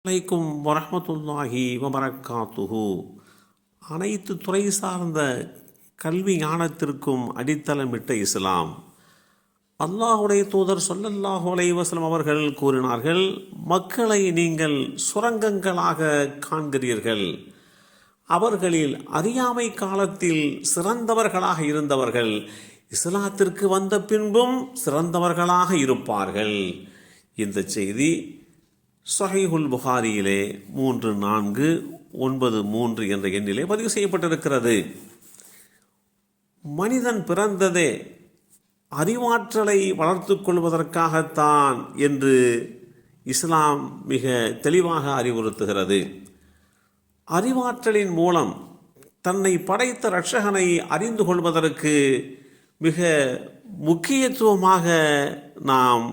அலைக்கும் வரஹ்மத்துல்லாஹி வபரக்காத்துஹு. அனைத்து துறை சார்ந்த கல்வி ஞானத்திற்கும் அடித்தளமிட்ட இஸ்லாம். அல்லாஹுடைய தூதர் ஸல்லல்லாஹு அலைஹி வஸல்லம் அவர்கள் கூறினார்கள், மக்களை நீங்கள் சுரங்கங்களாக காண்கிறீர்கள். அவர்களில் அறியாமை காலத்தில் சிறந்தவர்களாக இருந்தவர்கள் இஸ்லாத்திற்கு வந்த பின்பும் சிறந்தவர்களாக இருப்பார்கள். இந்த செய்தி ஸஹீஹுல் புகாரியிலே 3493 என்ற எண்ணிலே பதிவு செய்யப்பட்டிருக்கிறது. மனிதன் பிறந்ததே அறிவாற்றலை வளர்த்து கொள்வதற்காகத்தான் என்று இஸ்லாம் மிக தெளிவாக அறிவுறுத்துகிறது. அறிவாற்றலின் மூலம் தன்னை படைத்த இரட்சகனை அறிந்து கொள்வதற்கு மிக முக்கியத்துவமாக நாம்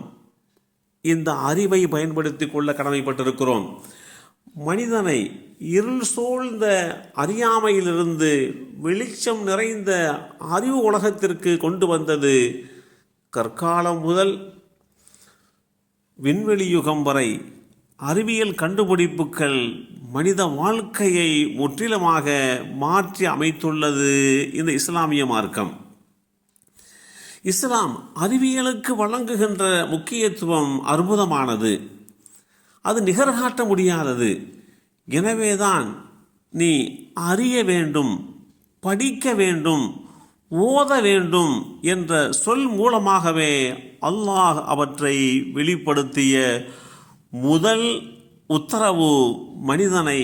இந்த அறிவை பயன்படுத்தி கொள்ள கடமைப்பட்டிருக்கிறோம். மனிதனை இருள் சூழ்ந்த அறியாமையிலிருந்து வெளிச்சம் நிறைந்த அறிவு உலகத்திற்கு கொண்டு வந்தது கற்காலம் முதல் விண்வெளி யுகம் வரை அறிவியல் கண்டுபிடிப்புகள் மனித வாழ்க்கையை முற்றிலுமாக மாற்றி அமைத்துள்ளது இந்த இஸ்லாமிய மார்க்கம். இஸ்லாம் அறிவியலுக்கு வழங்குகின்ற முக்கியத்துவம் அற்புதமானது, அது நிகர்காட்ட முடியாதது. எனவேதான் நீ அறிய வேண்டும், படிக்க வேண்டும், ஓத வேண்டும் என்ற சொல் மூலமாகவே அல்லாஹ் அவற்றை வெளிப்படுத்திய முதல் உத்தரவு மனிதனை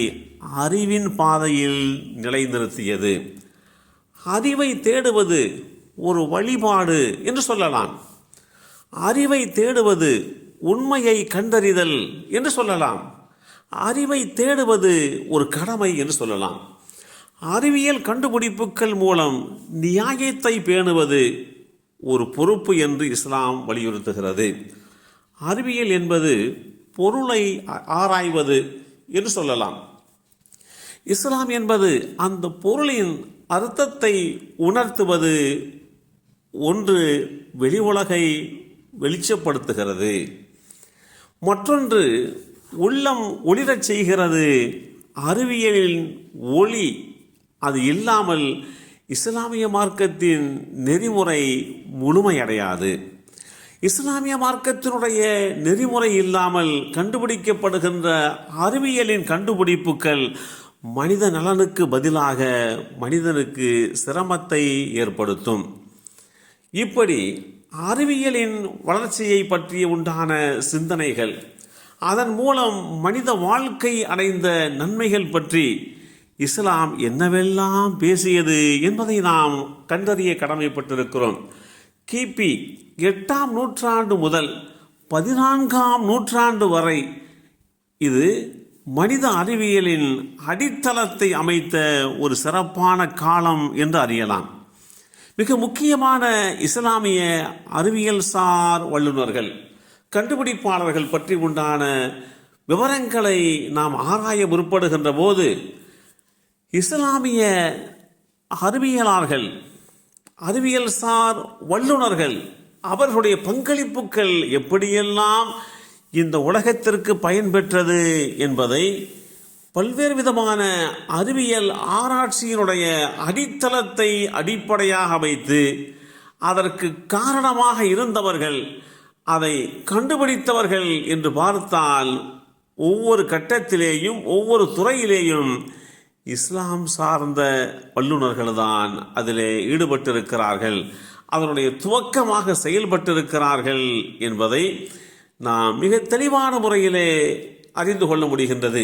அறிவின் பாதையில் நிலைநிறுத்தியது. அறிவை தேடுவது ஒரு வழிபாடு என்று சொல்லலாம். அறிவை தேடுவது உண்மையை கண்டறிதல் என்று சொல்லலாம். அறிவை தேடுவது ஒரு கடமை என்று சொல்லலாம். அறிவியல் கண்டுபிடிப்புகள் மூலம் நியாயத்தை பேணுவது ஒரு பொறுப்பு என்று இஸ்லாம் வலியுறுத்துகிறது. அறிவியல் என்பது பொருளை ஆராய்வது என்று சொல்லலாம். இஸ்லாம் என்பது அந்த பொருளின் அர்த்தத்தை உணர்த்துவது, ஒன்று வெளி உலகை வெளிச்சப்படுத்துகிறது, மற்றொன்று உள்ளம் ஒளிரச் செய்கிறது. அறிவியலின் ஒளி அது இல்லாமல் இஸ்லாமிய மார்க்கத்தின் நெறிமுறை முழுமையடையாது. இஸ்லாமிய மார்க்கத்தினுடைய நெறிமுறை இல்லாமல் கண்டுபிடிக்கப்படுகின்ற அறிவியலின் கண்டுபிடிப்புகள் மனித நலனுக்கு பதிலாக மனிதனுக்கு சிரமத்தை ஏற்படுத்தும். இப்படி அறிவியலின் வளர்ச்சியை பற்றி உண்டான சிந்தனைகள், அதன் மூலம் மனித வாழ்க்கை அடைந்த நன்மைகள் பற்றி இஸ்லாம் என்னவெல்லாம் பேசியது என்பதை நாம் கண்டறிய கடமைப்பட்டிருக்கிறோம். கிபி 8ஆம் நூற்றாண்டு முதல் 14ஆம் நூற்றாண்டு வரை இது மனித அறிவியலின் அடித்தளத்தை அமைத்த ஒரு சிறப்பான காலம் என்று அறியலாம். மிக முக்கியமான இஸ்லாமிய அறிவியல் சார் வல்லுநர்கள், கண்டுபிடிப்பாளர்கள் பற்றி உண்டான விவரங்களை நாம் ஆராய முற்படுகின்ற போது இஸ்லாமிய அறிவியலாளர்கள், அறிவியல் சார் வல்லுநர்கள் அவர்களுடைய பங்களிப்புகள் எப்படியெல்லாம் இந்த உலகத்திற்கு பயன்பெற்றது என்பதை பல்வேறு விதமான அறிவியல் ஆராய்ச்சியினுடைய அடித்தளத்தை அடிப்படையாக வைத்து அதற்கு காரணமாக இருந்தவர்கள், அதை கண்டுபிடித்தவர்கள் என்று பார்த்தால் ஒவ்வொரு கட்டத்திலேயும் ஒவ்வொரு துறையிலேயும் இஸ்லாம் சார்ந்த வல்லுநர்கள் தான் அதிலே ஈடுபட்டிருக்கிறார்கள், அதனுடைய துவக்கமாக செயல்பட்டிருக்கிறார்கள் என்பதை நாம் மிக தெளிவான முறையிலே அறிந்து கொள்ள முடிகின்றது.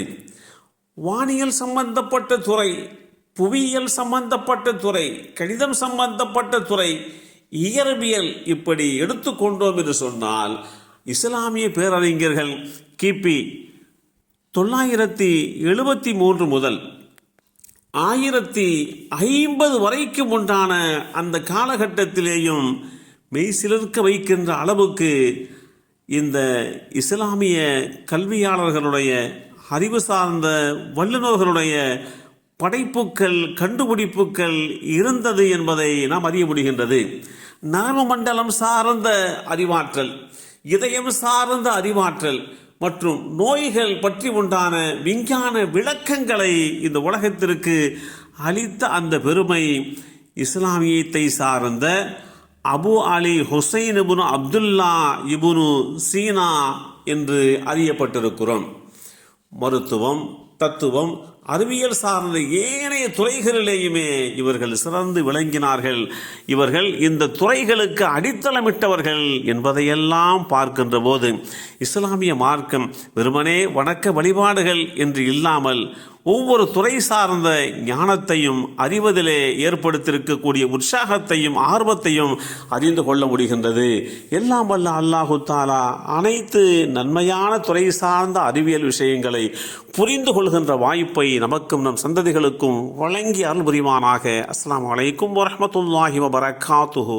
வானியல் சம்பந்தப்பட்ட துறை, புவியியல் சம்பந்தப்பட்ட துறை, கணிதம் சம்பந்தப்பட்ட துறை, இயற்பியல், இப்படி எடுத்துக்கொண்டோம் என்று சொன்னால் இஸ்லாமிய பேரறிஞர்கள் கிபி 973 முதல் 1050 வரைக்கும் உண்டான அந்த காலகட்டத்திலேயும் மெய்சிலிர்க்க வைக்கின்ற அளவுக்கு இந்த இஸ்லாமிய கல்வியாளர்களுடைய, அறிவு சார்ந்த வல்லுநர்களுடைய படைப்புகள், கண்டுபிடிப்புகள் இருந்தது என்பதை நாம் அறிய முடிகின்றது. நரம்பு மண்டலம் சார்ந்த அறிவாற்றல், இதயம் சார்ந்த அறிவாற்றல், மற்றும் நோய்கள் பற்றி உண்டான விஞ்ஞான விளக்கங்களை இந்த உலகத்திற்கு அளித்த அந்த பெருமை இஸ்லாமியத்தை சார்ந்த அபு அலி ஹுசைன் இப்னு அப்துல்லா இப்னு சீனா என்று அறியப்பட்டிருக்கிறோம். மருத்துவம், தத்துவம், அறிவியல் சார்ந்த ஏனைய துறைகளிலேயுமே இவர்கள் சிறந்து விளங்கினார்கள். இவர்கள் இந்த துறைகளுக்கு அடித்தளமிட்டவர்கள் என்பதையெல்லாம் பார்க்கின்ற போது இஸ்லாமிய மார்க்கம் வெறுமனே வணக்க வழிபாடுகள் என்று இல்லாமல் ஒவ்வொரு துறை சார்ந்த ஞானத்தையும் அறிவதிலே ஏற்படுத்தியிருக்கக்கூடிய உற்சாகத்தையும் ஆர்வத்தையும் அறிந்து கொள்ள முடிகின்றது. எல்லாம் வல்ல அல்லாஹு தஆலா அனைத்து நன்மையான துறை சார்ந்த அறிவியல் விஷயங்களை புரிந்து கொள்கின்ற வாய்ப்பை நமக்கும் நம் சந்ததிகளுக்கும் வழங்கி அருள் புரிவானாக. அஸ்ஸலாமு அலைக்கும் வரஹ்மத்துல்லாஹி வபரகாத்துஹு.